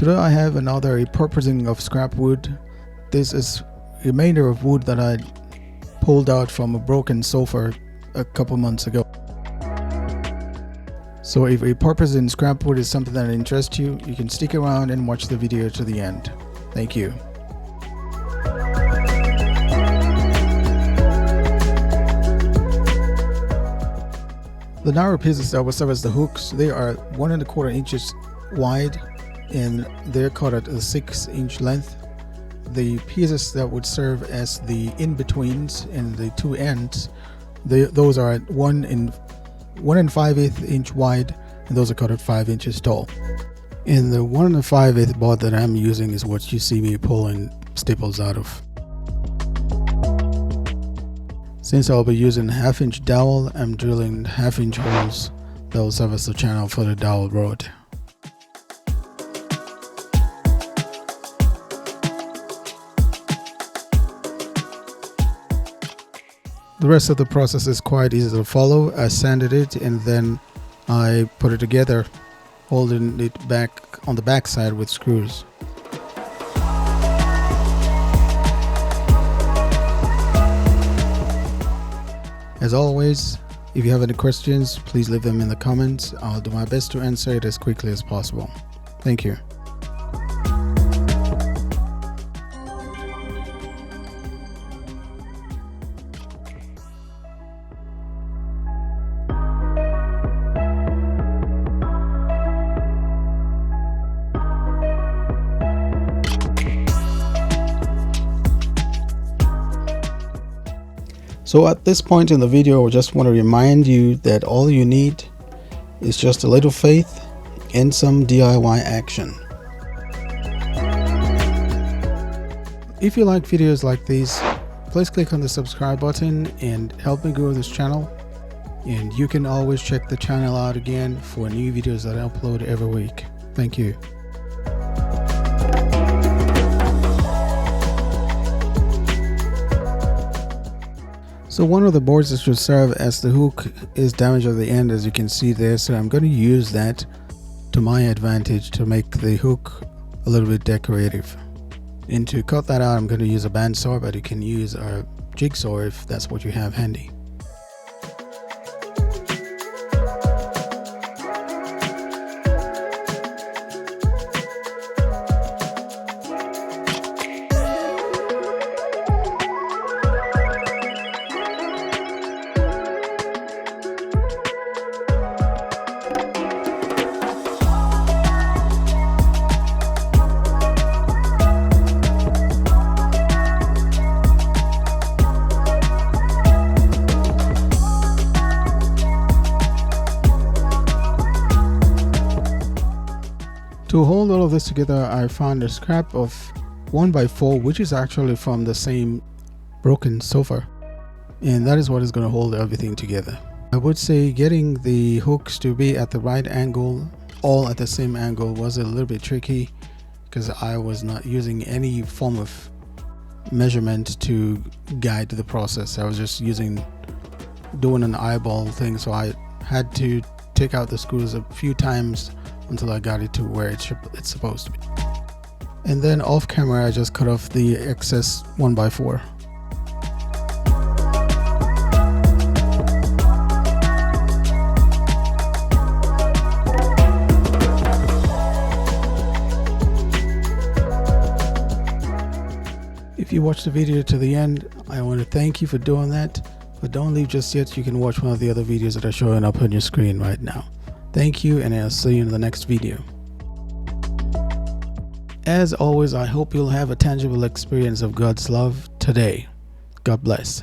Today I have another repurposing of scrap wood. This is remainder of wood that I pulled out from a broken sofa a couple months ago. So if repurposing scrap wood is something that interests you, you can stick around and watch the video to the end. Thank you. The narrow pieces that will serve as the hooks, they are 1¼ inches wide and they're cut at a 6-inch length. The pieces that would serve as the in-betweens and the two ends, those are at 1 5/8 inch wide, and those are cut at 5 inches tall. And the 1 5/8 board that I'm using is what you see me pulling staples out of. Since I'll be using 1/2-inch dowel, I'm drilling 1/2-inch holes that will serve as the channel for the dowel rod. The rest of the process is quite easy to follow. I sanded it and then I put it together, holding it back on the back side with screws. As always, if you have any questions, please leave them in the comments. I'll do my best to answer it as quickly as possible. Thank you. So at this point in the video, I just want to remind you that all you need is just a little faith and some DIY action. If you like videos like these, please click on the subscribe button and help me grow this channel. And you can always check the channel out again for new videos that I upload every week. Thank you. So one of the boards that should serve as the hook is damaged at the end, as you can see there, so I'm going to use that to my advantage to make the hook a little bit decorative. And to cut that out, I'm going to use a bandsaw, but you can use a jigsaw if that's what you have handy. To hold all of this together, I found a scrap of 1x4, which is actually from the same broken sofa, and that is what is going to hold everything together. I would say getting the hooks to be at the right angle, all at the same angle, was a little bit tricky because I was not using any form of measurement to guide the process. I was just doing an eyeball thing, so I had to take out the screws a few times until I got it to where it's supposed to be. And then off camera, I just cut off the excess 1x4. If you watched the video to the end, I want to thank you for doing that, but don't leave just yet. You can watch one of the other videos that are showing up on your screen right now. Thank you, and I'll see you in the next video. As always, I hope you'll have a tangible experience of God's love today. God bless.